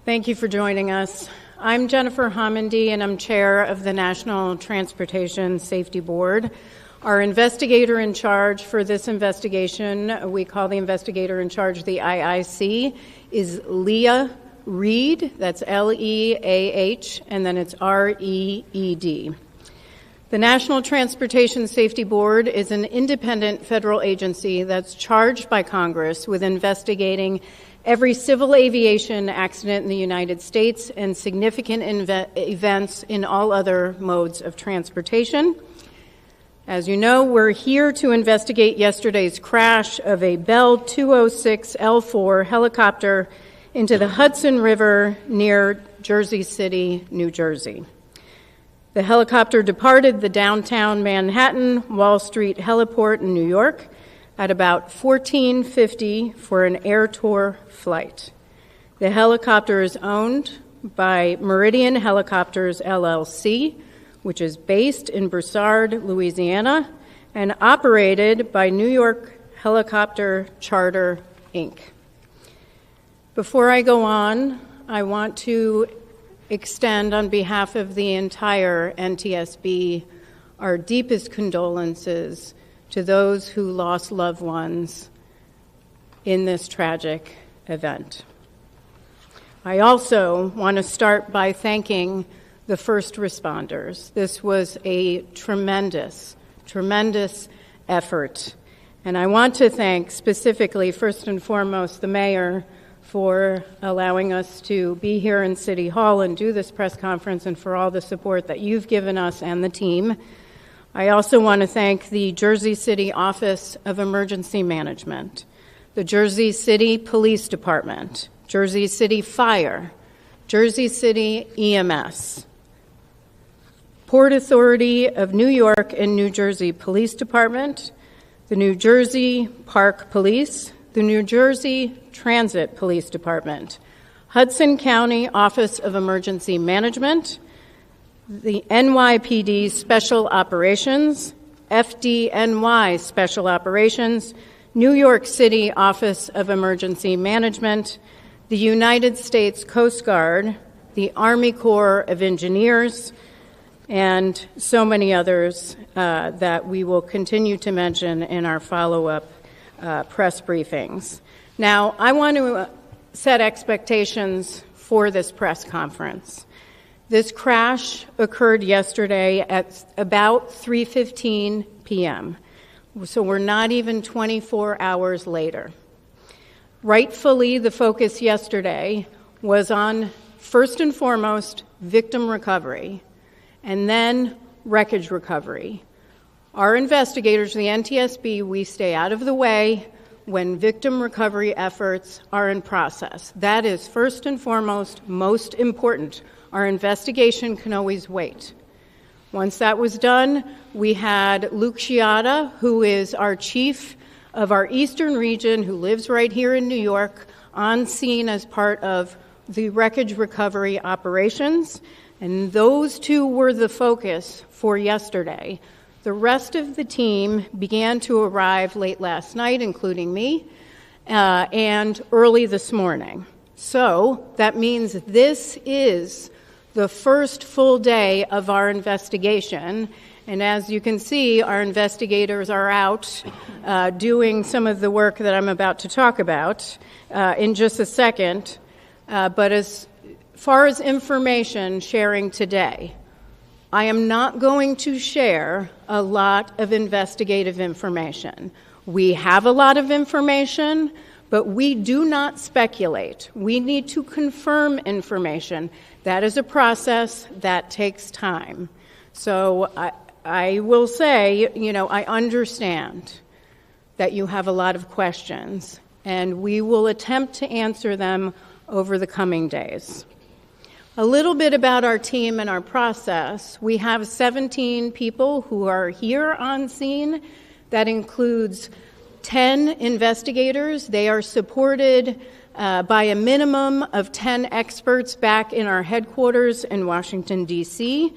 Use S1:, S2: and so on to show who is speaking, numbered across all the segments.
S1: Thank you for joining us. I'm Jennifer Homendy, and I'm chair of the National Transportation Safety Board. Our investigator in charge for this investigation, we call the investigator in charge the IIC, is Leah Reed. That's L-E-A-H, and then it's R-E-E-D. The National Transportation Safety Board is an independent federal agency that's charged by Congress with investigating every civil aviation accident in the United States and significant events in all other modes of transportation. As you know, we're here to investigate yesterday's crash of a Bell 206L4 helicopter into the Hudson River near Jersey City, New Jersey. The helicopter departed the downtown Manhattan Wall Street heliport in New York at about 14:50 for an air tour flight. The helicopter is owned by Meridian Helicopters, LLC, which is based in Broussard, Louisiana, and operated by New York Helicopter Charter, Inc. Before I go on, I want to extend on behalf of the entire NTSB our deepest condolences to those who lost loved ones in this tragic event. I also want to start by thanking the first responders. This was a tremendous, tremendous effort. And I want to thank specifically, first and foremost, the mayor for allowing us to be here in City Hall and do this press conference, and for all the support that you've given us and the team. I also want to thank the Jersey City Office of Emergency Management, the Jersey City Police Department, Jersey City Fire, Jersey City EMS, Port Authority of New York and New Jersey Police Department, the New Jersey Park Police, the New Jersey Transit Police Department, Hudson County Office of Emergency Management, the NYPD Special Operations, FDNY Special Operations, New York City Office of Emergency Management, the United States Coast Guard, the Army Corps of Engineers, and so many others that we will continue to mention in our follow-up press briefings. Now, I want to set expectations for this press conference. This crash occurred yesterday at about 3:15 p.m., so we're not even 24 hours later. Rightfully, the focus yesterday was on, first and foremost, victim recovery, and then wreckage recovery. Our investigators, the NTSB, we stay out of the way when victim recovery efforts are in process. That is first and foremost, most important. Our investigation can always wait. Once that was done, we had Luke Sciatta, who is our chief of our Eastern region, who lives right here in New York, on scene as part of the wreckage recovery operations. And those two were the focus for yesterday. The rest of the team began to arrive late last night, including me, and early this morning. So that means this is the first full day of our investigation. And as you can see, our investigators are out doing some of the work that I'm about to talk about in just a second. But as far as information sharing today, I am not going to share a lot of investigative information. We have a lot of information, but we do not speculate. We need to confirm information. That is a process that takes time. So I will say, I understand that you have a lot of questions, and we will attempt to answer them over the coming days. A little bit about our team and our process. We have 17 people who are here on scene. That includes 10 investigators. They are supported by a minimum of 10 experts back in our headquarters in Washington, D.C.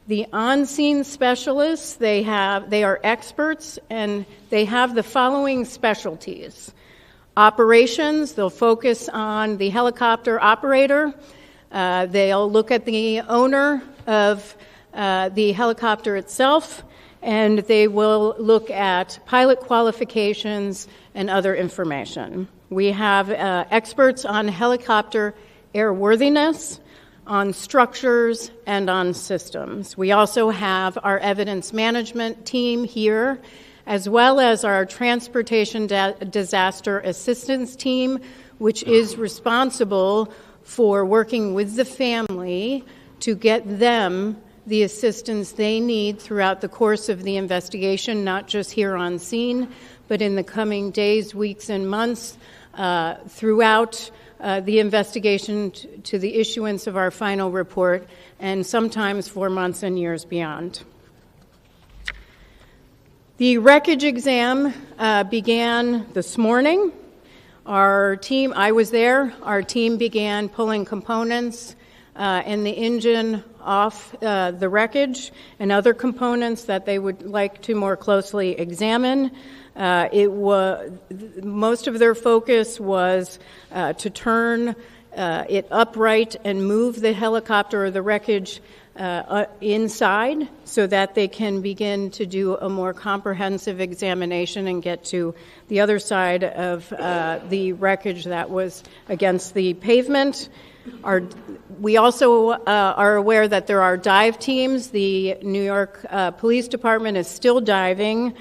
S1: The on-scene specialists, they are experts, and they have the following specialties: operations, they'll focus on the helicopter operator. They'll look at the owner of the helicopter itself, and they will look at pilot qualifications and other information. We have experts on helicopter airworthiness, on structures, and on systems. We also have our evidence management team here, as well as our transportation disaster assistance team, which is responsible for working with the family to get them the assistance they need throughout the course of the investigation, not just here on scene, but in the coming days, weeks, and months throughout the investigation to the issuance of our final report, and sometimes for months and years beyond. The wreckage exam began this morning. Our team, I was there, our team began pulling components and the engine off the wreckage and other components that they would like to more closely examine. Most of their focus was to turn it upright and move the helicopter or the wreckage inside so that they can begin to do a more comprehensive examination and get to the other side of the wreckage that was against the pavement. We also are aware that there are dive teams. The New York Police Department is still diving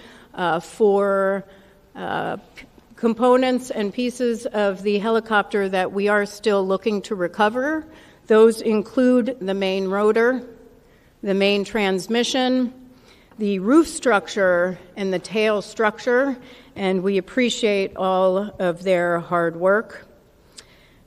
S1: for components and pieces of the helicopter that we are still looking to recover. Those include the main rotor, the main transmission, the roof structure, and the tail structure, and we appreciate all of their hard work.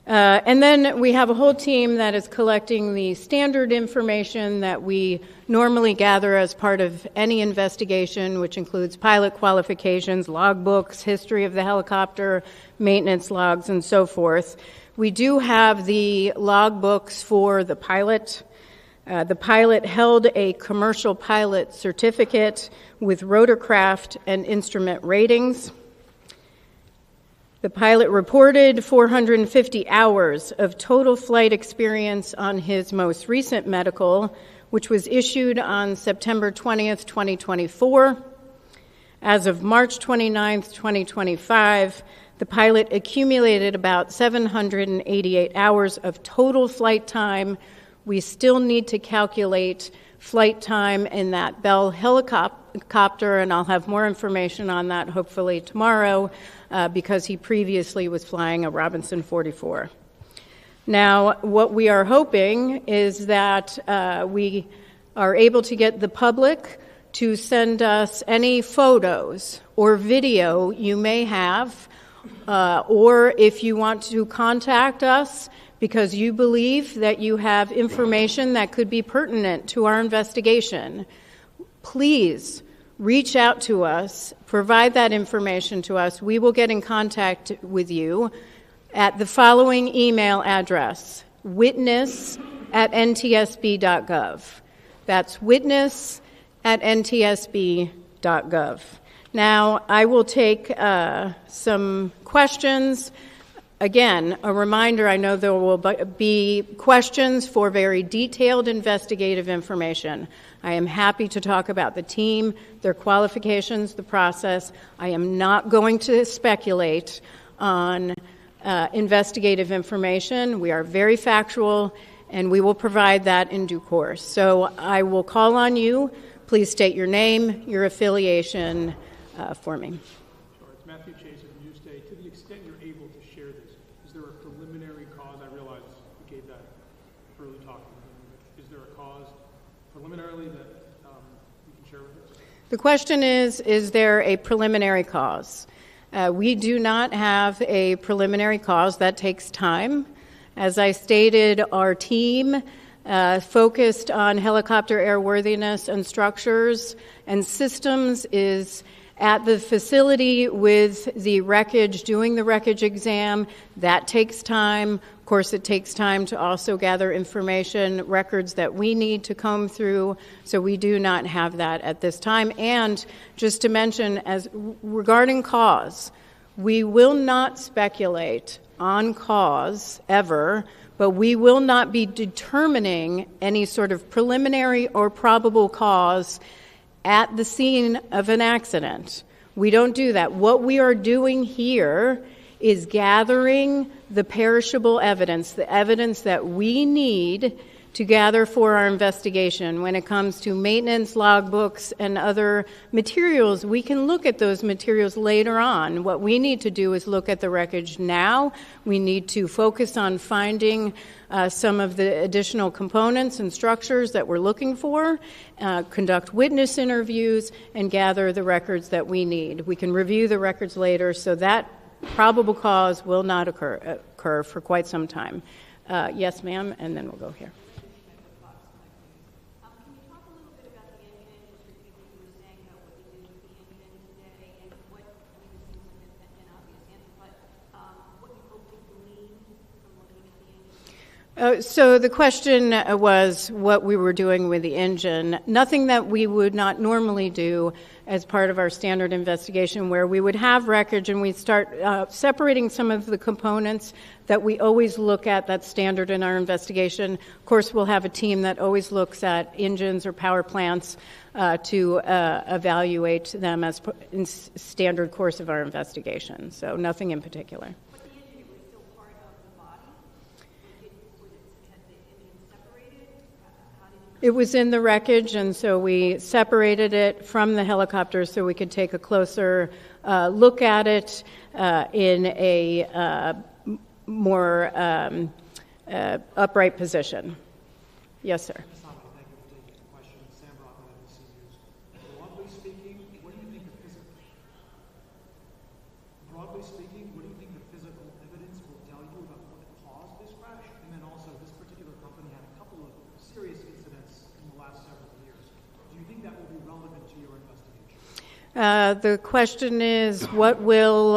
S1: And then we have a whole team that is collecting the standard information that we normally gather as part of any investigation, which includes pilot qualifications, logbooks, history of the helicopter, maintenance logs, and so forth. We do have the logbooks for the pilot. The pilot held a commercial pilot certificate with rotorcraft and instrument ratings. The pilot reported 450 hours of total flight experience on his most recent medical, which was issued on September 20th, 2024. As of March 29th, 2025, the pilot accumulated about 788 hours of total flight time. We still need to calculate flight time in that Bell helicopter, and I'll have more information on that hopefully tomorrow, because he previously was flying a Robinson 44. Now, what we are hoping is that we are able to get the public to send us any photos or video you may have, or if you want to contact us because you believe that you have information that could be pertinent to our investigation, please reach out to us, provide that information to us. We will get in contact with you at the following email address: witness@ntsb.gov. That's witness@ntsb.gov. Now, I will take some questions. Again, a reminder, I know there will be questions for very detailed investigative information. I am happy to talk about the team, their qualifications, the process. I am not going to speculate on investigative information. We are very factual, and we will provide that in due course. So I will call on you. Please state your name, your affiliation for me.
S2: Sure. It's Matthew Chase of Newsday. To the extent you're able to share this, is there a preliminary cause? I realize you gave that early talk. Is there a cause preliminarily that you can share with us?
S1: The question is there a preliminary cause? We do not have a preliminary cause. That takes time. As I stated, our team focused on helicopter airworthiness and structures and systems is at the facility with the wreckage, doing the wreckage exam. That takes time. Of course, it takes time to also gather information, records that we need to comb through, so we do not have that at this time. And just to mention, as regarding cause, We will not speculate on cause ever, but we will not be determining any sort of preliminary or probable cause at the scene of an accident. We don't do that. What we are doing here is gathering the perishable evidence, the evidence that we need to gather for our investigation. When it comes to maintenance logbooks and other materials, we can look at those materials later on. What we need to do is look at the wreckage now. We need to focus on finding some of the additional components and structures that we're looking for, conduct witness interviews, and gather the records that we need. We can review the records later, so that probable cause will not occur for quite some time. Yes, ma'am, and then we'll go here. So the question was what we were doing with the engine. Nothing that we would not normally do as part of our standard investigation, where we would have wreckage and we'd start separating some of the components that we always look at. That's standard in our investigation. Of course, we'll have a team that always looks at engines or power plants to evaluate them as in standard course of our investigation. So nothing in particular. It was in the wreckage, and so we separated it from the helicopter so we could take a closer look at it in a more upright position. Yes, sir. The question is, what will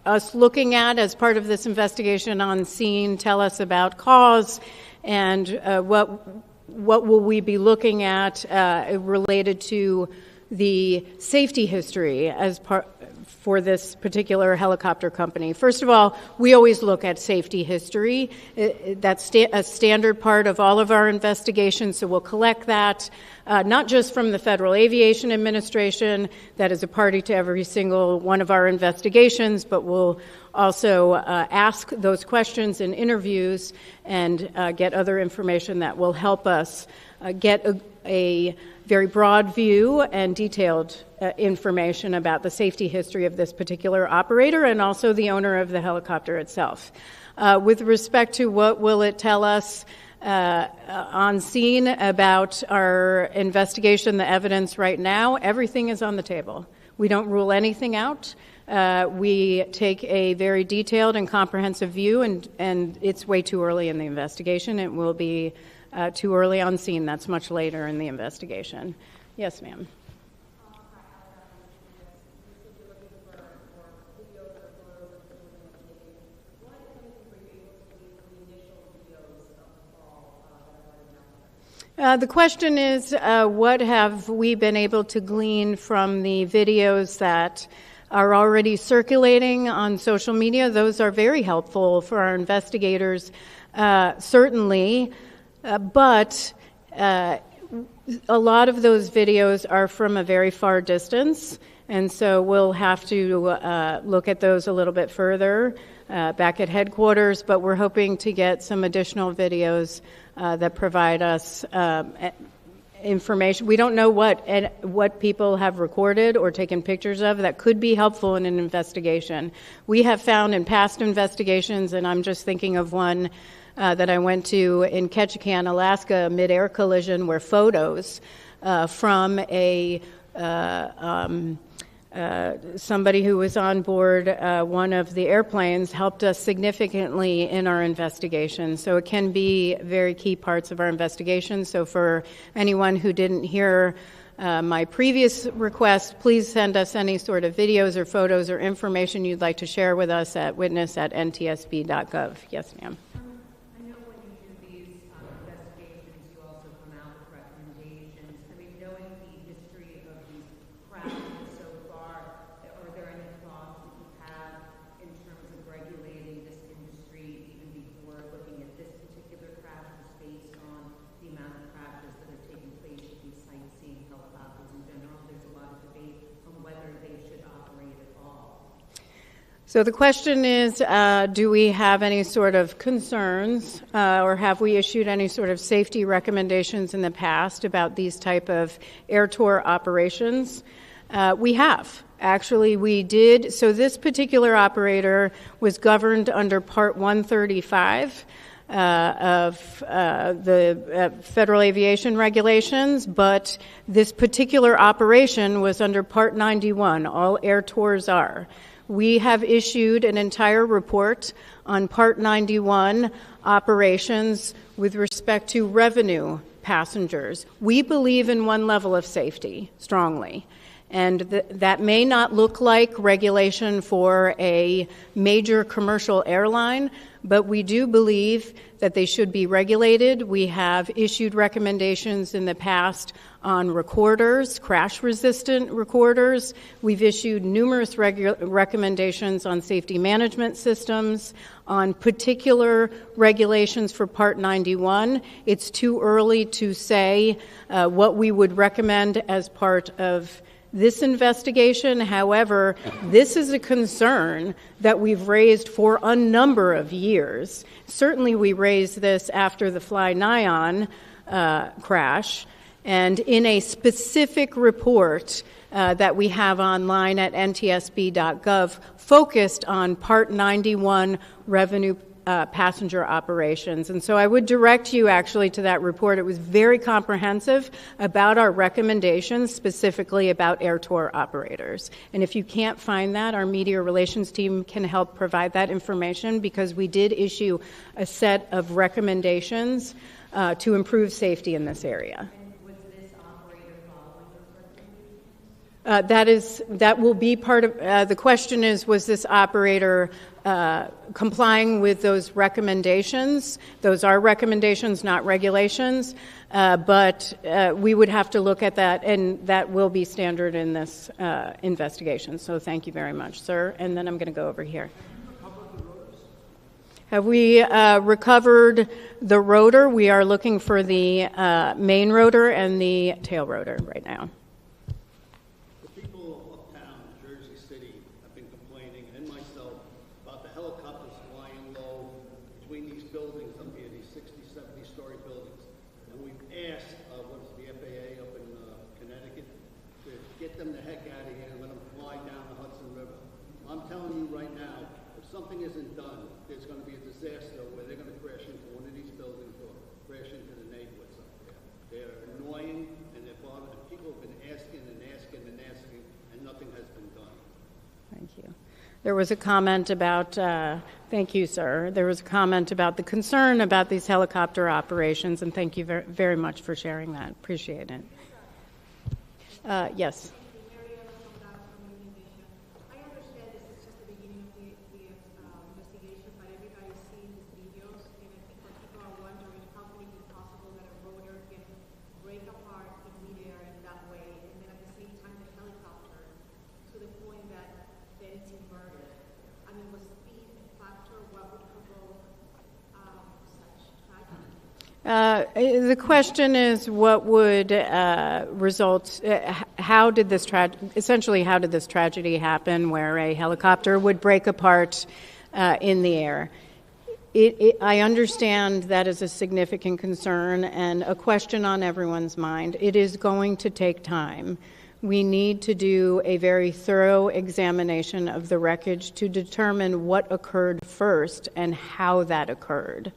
S1: us looking at as part of this investigation on scene tell us about cause, and what will we be looking at related to the safety history as part for this particular helicopter company? First of all, we always look at safety history. That's a standard part of all of our investigations, so we'll collect that, not just from the Federal Aviation Administration, that is a party to every single one of our investigations, but we'll also ask those questions in interviews and get other information that will help us get a very broad view and detailed information about the safety history of this particular operator and also the owner of the helicopter itself. With respect to what will it tell us on scene about our investigation, the evidence right now, everything is on the table. We don't rule anything out. We take a very detailed and comprehensive view, and it's way too early in the investigation. It will be too early on scene. That's much later in the investigation. Yes, ma'am. The question is, what have we been able to glean from the videos that are already circulating on social media? Those are very helpful for our investigators, certainly, but a lot of those videos are from a very far distance, and so we'll have to look at those a little bit further back at headquarters, but we're hoping to get some additional videos that provide us information. We don't know what people have recorded or taken pictures of that could be helpful in an investigation. We have found in past investigations, and I'm just thinking of one that I went to in Ketchikan, Alaska, a mid-air collision where photos from a somebody who was on board one of the airplanes helped us significantly in our investigation. So it can be very key parts of our investigation. So for anyone who didn't hear my previous request, please send us any sort of videos or photos or information you'd like to share with us at witness@ntsb.gov. Yes, ma'am. So the question is, do we have any sort of concerns or have we issued any sort of safety recommendations in the past about these type of air tour operations? We have. Actually, we did. So this particular operator was governed under Part 135 of the Federal Aviation Regulations, but this particular operation was under Part 91. All air tours are. We have issued an entire report on Part 91 operations with respect to revenue passengers. We believe in one level of safety strongly. And that may not look like regulation for a major commercial airline, but we do believe that they should be regulated. We have issued recommendations in the past on recorders, crash-resistant recorders. We've issued numerous recommendations on safety management systems, on particular regulations for Part 91. It's too early to say what we would recommend as part of this investigation. However, this is a concern that we've raised for a number of years. Certainly we raised this after the Fly Nyan crash, and in a specific report that we have online at NTSB.gov focused on Part 91 revenue passenger operations. And so I would direct you actually to that report. It was very comprehensive about our recommendations, specifically about air tour operators. And if you can't find that, our media relations team can help provide that information, because we did issue a set of recommendations to improve safety in this area. That will be part of the question is, was this operator complying with those recommendations? Those are recommendations, not regulations, but we would have to look at that, and that will be standard in this investigation. So thank you very much, sir. And then I'm going to go over here. Have we recovered the rotor? We are looking for the main rotor and the tail rotor right now.
S3: Them the heck out of here and let them fly down the Hudson River. I'm telling you right now, if something isn't done, there's going to be a disaster where they're going to crash into one of these buildings or crash into the neighborhoods up there. They're annoying, and they're bothering. People have been asking and asking and asking, and nothing has been done.
S1: Thank you. There was a comment about, thank you, sir. There was a comment about the concern about these helicopter operations, and thank you very, very much for sharing that. Appreciate it. Yes. The question is, what would result? How did this tragedy happen, where a helicopter would break apart in the air? I understand that is a significant concern and a question on everyone's mind. It is going to take time. We need to do a very thorough examination of the wreckage to determine what occurred first and how that occurred.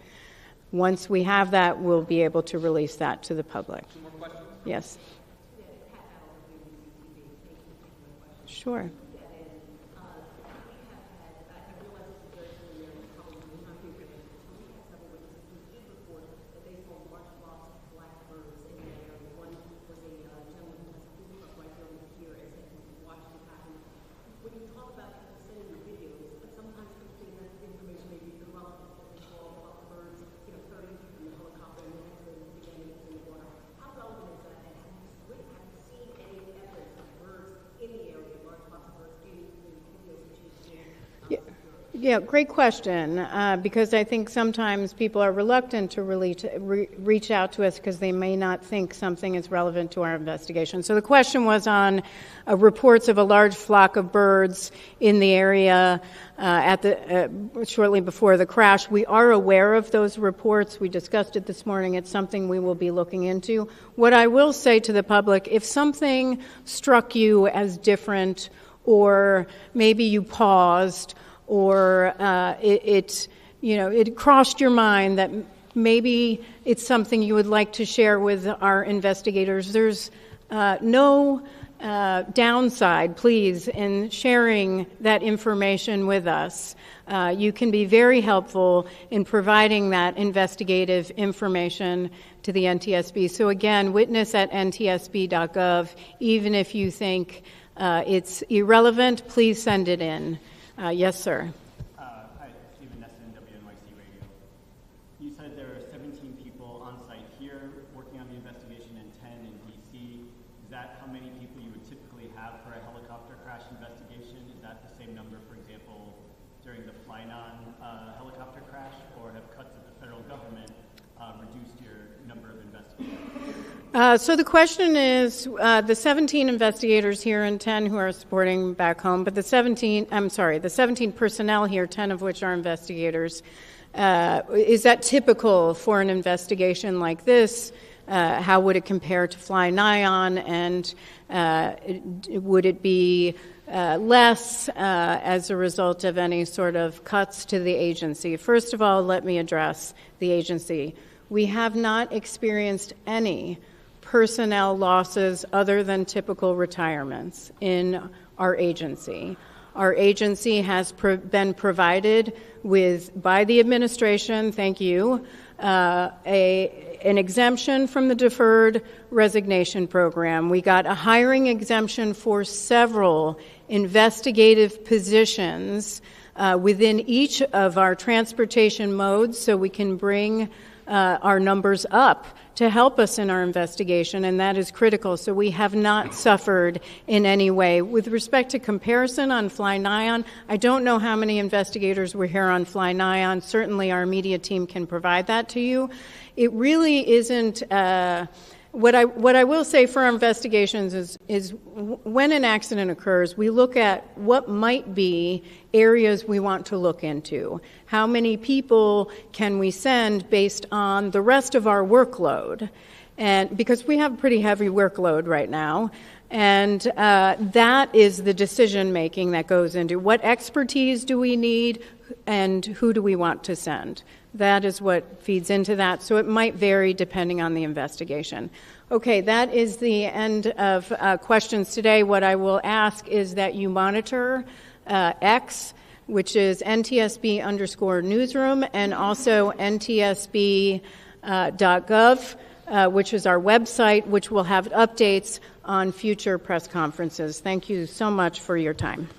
S1: Once we have that, we'll be able to release that to the public.
S2: Some more questions?
S1: Yes. Sure. Yeah, great question, because I think sometimes people are reluctant to really reach out to us because they may not think something is relevant to our investigation. So the question was on reports of a large flock of birds in the area shortly before the crash. We are aware of those reports. We discussed it this morning. It's something we will be looking into. What I will say to the public, if something struck you as different, or maybe you paused, or it crossed your mind that maybe it's something you would like to share with our investigators, there's no downside, please, in sharing that information with us. You can be very helpful in providing that investigative information to the NTSB. So again, witness at ntsb.gov. Even if you think it's irrelevant, please send it in. Yes, sir.
S4: Hi, Stephen Nesson, WNYC Radio. You said there are 17 people on site here working on the investigation and 10 in D.C. Is that how many people you would typically have for a helicopter crash investigation? Is that the same number, for example, during the Flynon helicopter crash, or have cuts of the federal government reduced your number of investigators?
S1: So the question is the 17 investigators here and 10 who are supporting back home, but the 17 personnel here, 10 of which are investigators. Is that typical for an investigation like this? How would it compare to Fly-Nyon? And would it be less as a result of any sort of cuts to the agency? First of all, let me address the agency. We have not experienced any personnel losses other than typical retirements in our agency. Our agency has been provided with, by the administration, thank you, an exemption from the deferred resignation program. We got a hiring exemption for several investigative positions within each of our transportation modes, so we can bring our numbers up to help us in our investigation, and that is critical. So we have not suffered in any way. With respect to comparison on Fly-Nyon, I don't know how many investigators were here on Fly-Nyon. Certainly our media team can provide that to you. It really isn't... What I will say for our investigations is when an accident occurs, we look at what might be areas we want to look into. How many people can we send based on the rest of our workload? And because we have a pretty heavy workload right now, and that is the decision making that goes into what expertise do we need and who do we want to send. That is what feeds into that. So it might vary depending on the investigation. Okay, that is the end of questions today. What I will ask is that you monitor X, which is NTSB_newsroom, and also NTSB.gov, which is our website, which will have updates on future press conferences. Thank you so much for your time.